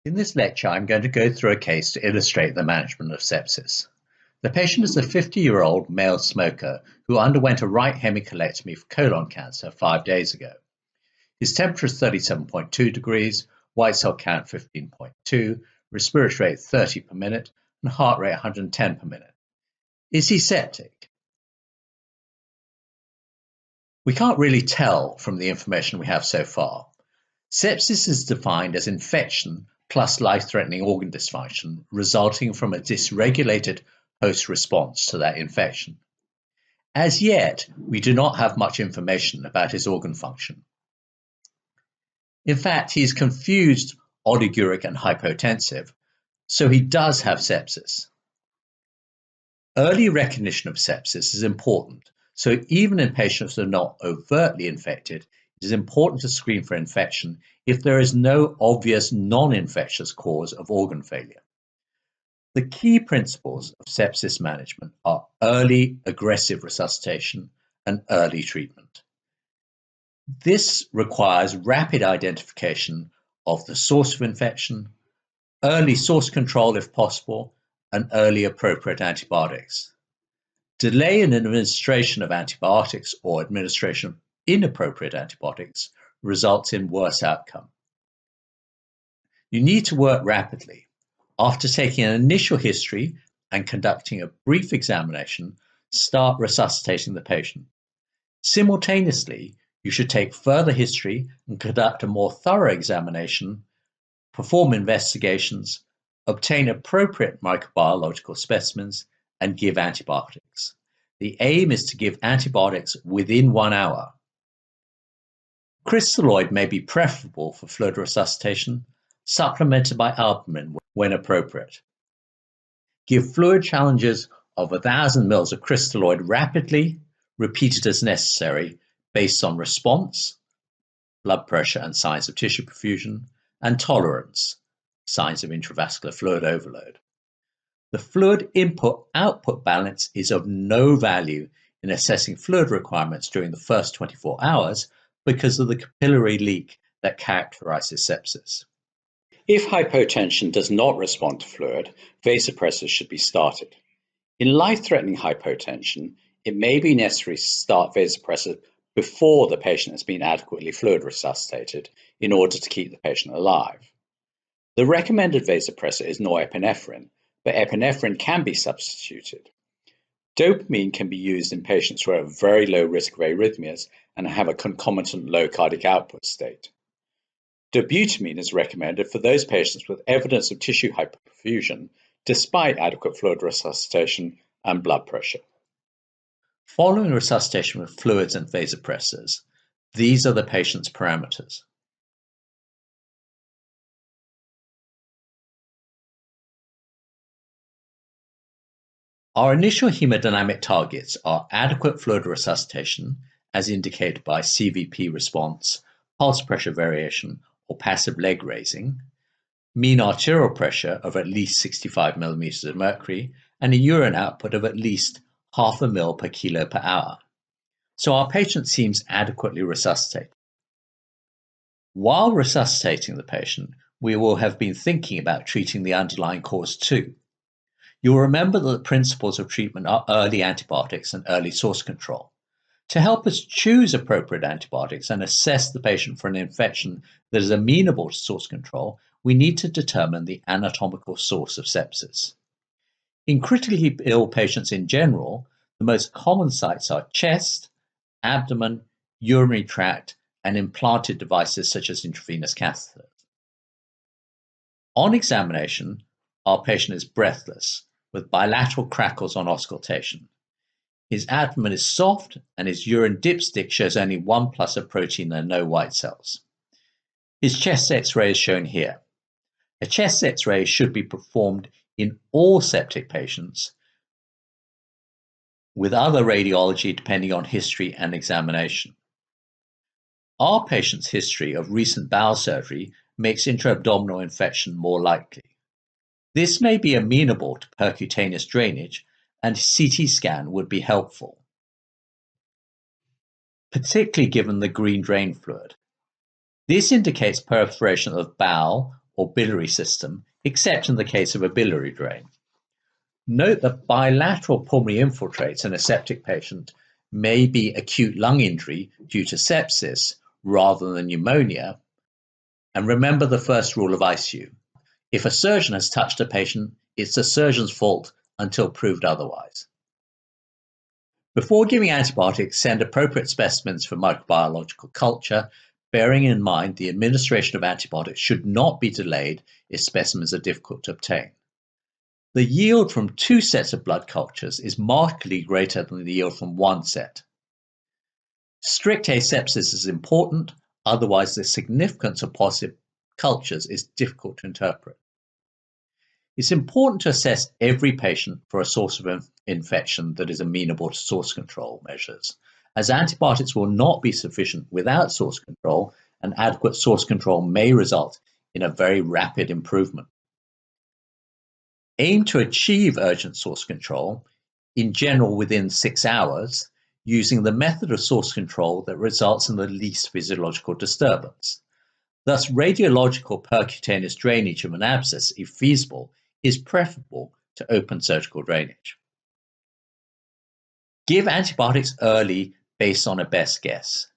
In this lecture, I'm going to go through a case to illustrate the management of sepsis. The patient is a 50-year-old male smoker who underwent a right hemicolectomy for colon cancer 5 days ago. His temperature is 37.2 degrees, white cell count 15.2, respiratory rate 30 per minute, and heart rate 110 per minute. Is he septic? We can't really tell from the information we have so far. Sepsis is defined as infection plus life-threatening organ dysfunction resulting from a dysregulated host response to that infection. As yet, we do not have much information about his organ function. In fact, he is confused oliguric and hypotensive, so he does have sepsis. Early recognition of sepsis is important, so even in patients who are not overtly infected, it is important to screen for infection if there is no obvious non-infectious cause of organ failure. The key principles of sepsis management are early aggressive resuscitation and early treatment. This requires rapid identification of the source of infection, early source control if possible, and early appropriate antibiotics. Delay in administration of antibiotics or administration of inappropriate antibiotics results in worse outcome. You need to work rapidly. After taking an initial history and conducting a brief examination, start resuscitating the patient. Simultaneously, you should take further history and conduct a more thorough examination, perform investigations, obtain appropriate microbiological specimens, and give antibiotics. The aim is to give antibiotics within 1 hour. Crystalloid may be preferable for fluid resuscitation, supplemented by albumin when appropriate. Give fluid challenges of 1,000 ml of crystalloid rapidly, repeated as necessary, based on response, blood pressure and signs of tissue perfusion, and tolerance, signs of intravascular fluid overload. The fluid input-output balance is of no value in assessing fluid requirements during the first 24 hours because of the capillary leak that characterizes sepsis. If hypotension does not respond to fluid, vasopressors should be started. In life-threatening hypotension, it may be necessary to start vasopressors before the patient has been adequately fluid resuscitated in order to keep the patient alive. The recommended vasopressor is norepinephrine, but epinephrine can be substituted. Dopamine can be used in patients who are at very low risk of arrhythmias and have a concomitant low cardiac output state. Dobutamine is recommended for those patients with evidence of tissue hyperperfusion despite adequate fluid resuscitation and blood pressure. Following resuscitation with fluids and vasopressors, these are the patient's parameters. Our initial hemodynamic targets are adequate fluid resuscitation, as indicated by CVP response, pulse pressure variation, or passive leg raising, mean arterial pressure of at least 65 millimeters of mercury, and a urine output of at least 0.5 ml per kilo per hour. So our patient seems adequately resuscitated. While resuscitating the patient, we will have been thinking about treating the underlying cause too. You'll remember that the principles of treatment are early antibiotics and early source control. To help us choose appropriate antibiotics and assess the patient for an infection that is amenable to source control, we need to determine the anatomical source of sepsis. In critically ill patients in general, the most common sites are chest, abdomen, urinary tract, and implanted devices such as intravenous catheters. On examination, our patient is breathless, with bilateral crackles on auscultation. His abdomen is soft and his urine dipstick shows only 1+ of protein and no white cells. His chest X-ray is shown here. A chest X-ray should be performed in all septic patients with other radiology depending on history and examination. Our patient's history of recent bowel surgery makes intra-abdominal infection more likely. This may be amenable to percutaneous drainage, and CT scan would be helpful, particularly given the green drain fluid. This indicates perforation of bowel or biliary system, except in the case of a biliary drain. Note that bilateral pulmonary infiltrates in a septic patient may be acute lung injury due to sepsis rather than pneumonia. And remember the first rule of ICU. If a surgeon has touched a patient, it's the surgeon's fault until proved otherwise. Before giving antibiotics, send appropriate specimens for microbiological culture, bearing in mind the administration of antibiotics should not be delayed if specimens are difficult to obtain. The yield from 2 sets of blood cultures is markedly greater than the yield from 1 set. Strict asepsis is important, otherwise the significance of positive cultures is difficult to interpret. It's important to assess every patient for a source of infection that is amenable to source control measures, as antibiotics will not be sufficient without source control, and adequate source control may result in a very rapid improvement. Aim to achieve urgent source control, in general within 6 hours, using the method of source control that results in the least physiological disturbance. Thus, radiological percutaneous drainage of an abscess, if feasible, is preferable to open surgical drainage. Give antibiotics early based on a best guess.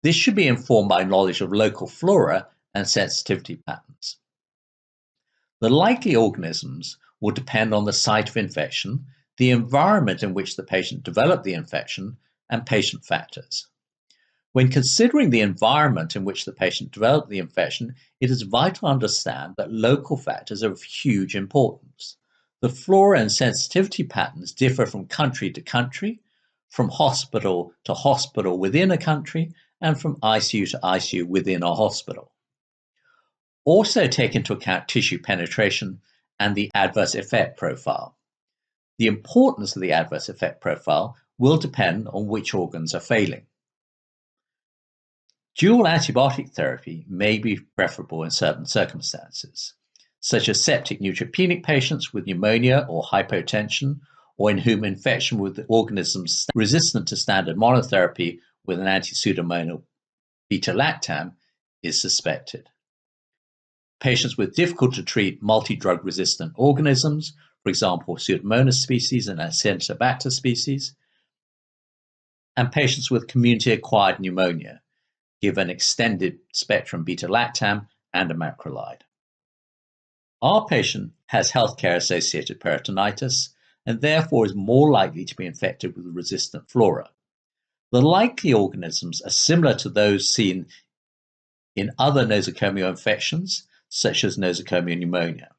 This should be informed by knowledge of local flora and sensitivity patterns. The likely organisms will depend on the site of infection, the environment in which the patient developed the infection, and patient factors. When considering the environment in which the patient developed the infection, it is vital to understand that local factors are of huge importance. The flora and sensitivity patterns differ from country to country, from hospital to hospital within a country, and from ICU to ICU within a hospital. Also take into account tissue penetration and the adverse effect profile. The importance of the adverse effect profile will depend on which organs are failing. Dual antibiotic therapy may be preferable in certain circumstances, such as septic neutropenic patients with pneumonia or hypotension, or in whom infection with organisms resistant to standard monotherapy with an anti-pseudomonal beta-lactam is suspected. Patients with difficult to treat multi-drug resistant organisms, for example, Pseudomonas species and Acinetobacter species, and patients with community-acquired pneumonia, give an extended spectrum beta-lactam and a macrolide. Our patient has healthcare-associated peritonitis and therefore is more likely to be infected with resistant flora. The likely organisms are similar to those seen in other nosocomial infections, such as nosocomial pneumonia.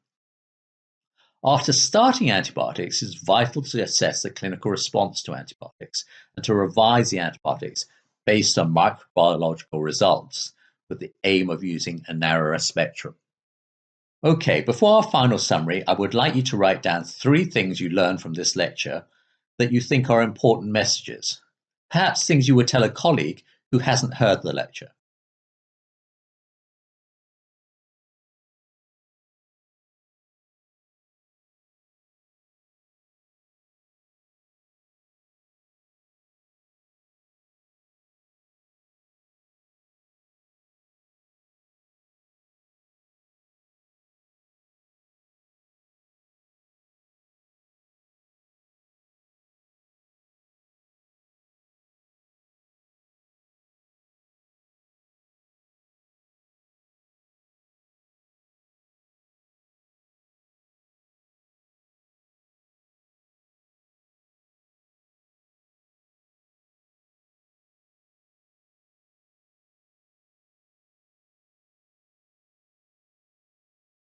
After starting antibiotics, it is vital to assess the clinical response to antibiotics and to revise the antibiotics based on microbiological results with the aim of using a narrower spectrum. Okay, before our final summary, I would like you to write down 3 things you learned from this lecture that you think are important messages, perhaps things you would tell a colleague who hasn't heard the lecture.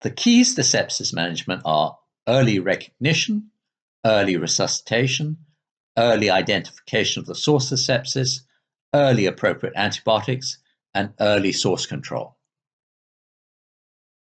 The keys to sepsis management are early recognition, early resuscitation, early identification of the source of sepsis, early appropriate antibiotics, and early source control.